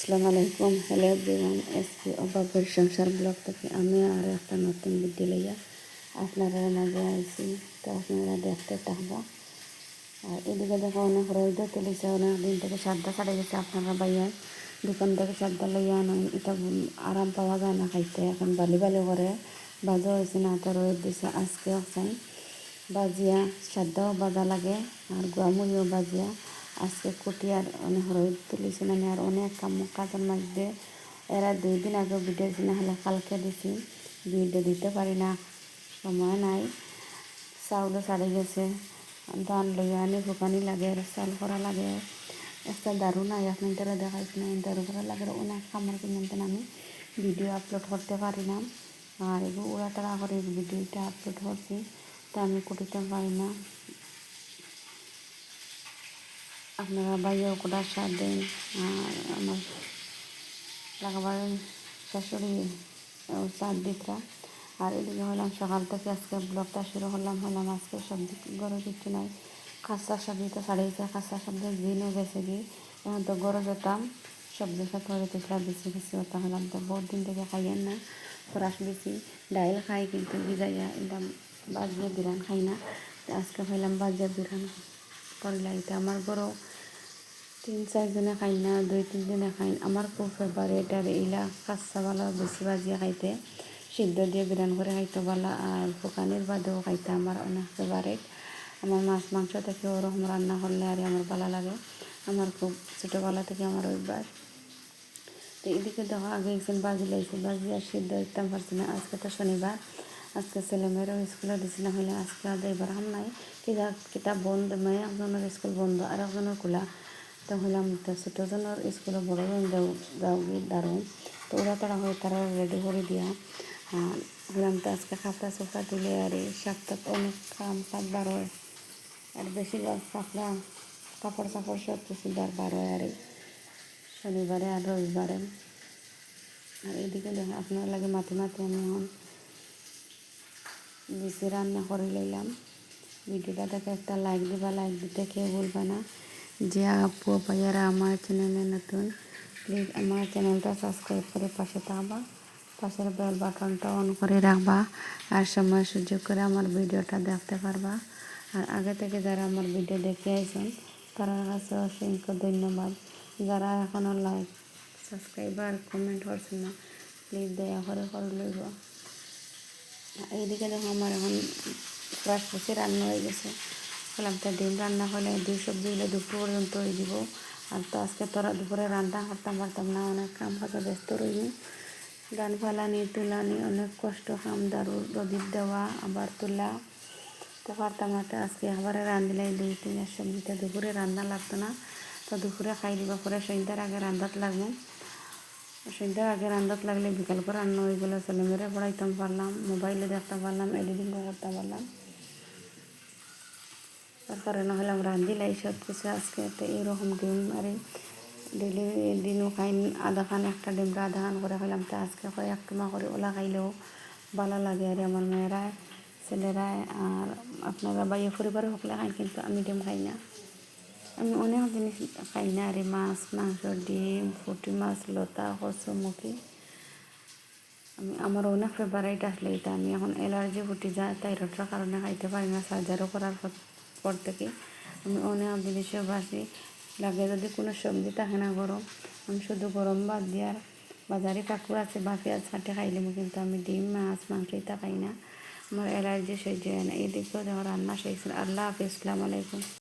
আসসালামু আলাইকুম। Hello everyone, SP অবাবের সংসার ব্লগ থেকে আমি আর একটা নতুন ভিডিও লইয়া আপনারা মাঝে আইছি। তো আপনারা দেখতে থাকবো। আর এদিকে দেখো অনেক রোদ তুলেছে, অনেক দিন থেকে সাদ্দা ছাড়ে গেছে। আপনারা বাইয়ায় দোকান থেকে সাদ্দা লইয়া আনেন, এটা আরাম পাওয়া যায় না খাইতে। এখন বালি বালি করে বাজা হয়েছে না, তো রোদ দিছে। আজকে চাই বাজিয়া সাদ্দাও বাজা লাগে আর গুয়ামুড়িও বাজিয়া আজকে কুটিয়ার অনেক রোদ তুলিছে না, আর অনেক কাজের মধ্যে এরা 2 দিন আগে ভিডিও দিছি, না হলে কালকে দিছি। ভিডিও দিতে পারি না, সময় নাই। চাউলও ছাড়ে গেছে, ধান লইয়া আনি ফুকানি লাগে, চাল করা লাগে। একটা দারু নাই, আপনাদের দেখাইছি না, দারু করা লাগে। অনেক কামড় কিনতে আমি ভিডিও আপলোড করতে পারি না। আর এগুলো ওরা তারা করে ভিডিওটা আপলোড করছি, তা আমি করতে পারি না। আপনারা বাইরেও কোটার সাথ দেন। আর আমার লাগাবার শাশুড়ি সাথ দিতরা। আর এদিকে হলাম সকাল থেকে আজকে ব্লগটা শুরু হলাম আজকে সবজি গরু কিছু নাই। খাসা সবজি তো ছাড়িয়েছে, খাসা সবজি দিনও গেছে গিয়ে এখন তো গরু যেতাম সবজির সাথে হয়ে দেখলা বেশি বেশি হতা হলাম। তো বহুত দিন থেকে খাইয়েন না, ফরাস বেশি ডাইল খাই, কিন্তু ভিজাইয়া একদম বাজিয়ে বিরান খাই না। আজকে খাইলাম বাজিয়ে বিরান করলা। এটা আমার বড় 3-4 জনে খাই না, 2-3 জনে খাই। আমার খুব ফেভারিট। আর এইলা কাঁচাওয়ালা বেশি বাজিয়ে খাইতে, সিদ্ধ দিয়ে বিরান করে খাইতে ভালো। আর ফুকানির বাদেও খাইতে আমার অনেক ফেভারিট। আমার মাছ মাংস থেকে ওরকম রান্না করলে আর আমার ভালো লাগে। আমার খুব ছোটোবেলা থেকে আমার অভ্যাস। তো এদিকে দেখো আগে একদিন বাজি লাইছি, বাজি আর সিদ্ধ দিতাম পারছি না। আজকে তো শনিবার, আজকে ছেলেমেয়েরও স্কুলে দিছি, না হলে আজকে আর যাইবার হাম নাই। কিতাব বন্ধ, মেয়ে একজনের স্কুল বন্ধ আর একজনের খোলা। তো হইলাম তো ছোটোজনের স্কুলে বড়জন যাওগি দারুণ। তো ওরা তারা হয় তারা রেডি করে দিয়া হইলাম। তো আজকে কাপড়া চোপড়া দিলে আর এই সপ্তাহ অনেক কাজ বার হয়। আর বেশিরভাগ কাপড় চাপড় সব কিছু বার হয় আর শনিবারে আর রবিবারে। আর এদিকে দেখো আপনার লাগে মাথে আমি এখন বেশি রান্না করে লইলাম। ভিডিওটা দেখে একটা লাইক দিবা, লাইক দিতে কেউ ভুলবা না। যে আপু ভাইয়ারা আমার চ্যানেলে নতুন, প্লিজ আমার চ্যানেলটা সাবস্ক্রাইব করে পাশে থাকবা, পাশের বেল বাটনটা অন করে রাখবা। আর সময় সুযোগ করে আমার ভিডিওটা দেখতে পারবা। আর আগে থেকে যারা আমার ভিডিও দেখে আইছেন তারা কাছে অসংখ্য ধন্যবাদ। যারা এখনও লাইক সাবস্ক্রাইব আর কমেন্ট করছেন না, প্লিজ দয়া করে লইব। এইদিকে দেখো আমার এখন প্রায় বেশি রান্না হয়ে গেছে। বললাম তো ডিম রান্না হলে 2 সবজিগুলো দুপুর পর্যন্ত হয়ে দিব। আর তো আজকে তোরা দুপুরে রান্না করতাম পারতাম না, অনেক কাম কাজে ব্যস্ত রইনি। গান ফালানি তুলানি অনেক কষ্ট, কাম দারু রোদির দেওয়া আবার তোলা তো পারতাম না। তো আজকে আবার রান্ধিলাই 2-3 সবজিটা দুপুরে রান্না লাগতো না। তো দুপুরে খাই দিব, পরে সন্ধ্যার আগে রান্ধাত লাগবো। সন্ধ্যার আগে রান্ধাত লাগলে বিকাল করে রান্না হয়ে গেলো, ছেলেমেয়েরা পড়াইতাম পারলাম, মোবাইলে দেখতে পারলাম, এডিটিংও করতে পারলাম। তারপরে না হলাম রান্ধিলাই সব কিছু আজকে। তো এইরকম ডিম আর ডেলি দিনও খাই আধা খান, একটা ডিমটা আধা খান করে খাইলাম। তো আজকে এক টুমা করে ওলা খাইলেও ভালো লাগে। আর আমার মেয়েরা ছেলেরা আর আপনারা বাইরে পরিবারে হকলে খাই, কিন্তু আমি ডিম খাই না। আমি অনেক জিনিস খাই না, আর মাছ মাংস ডিম পুঁটি মাছ লতা কচুমুখি আমার অনেক ফেভারিট আসলে। এটা আমি এখন অ্যালার্জি ফুটে যায়, থাইরয়েডের কারণে খাইতে পারি না। সার্জারিও করার পর থেকে আমি অনেক জিনিসও বাসি লাগে। যদি কোনো সবজি থাকে না গরম, আমি শুধু গরম ভাত দিয়ার বাজারে কাকুর আছে বা পেঁয়াজ কাটে খাইলাম, কিন্তু আমি ডিম মাছ মাংস এটা খাই না। আমার অ্যালার্জি সহ্য হয় না। এদিকেও যখন রান্না শেষ। আল্লাহ হাফিজ, আসসালামু আলাইকুম।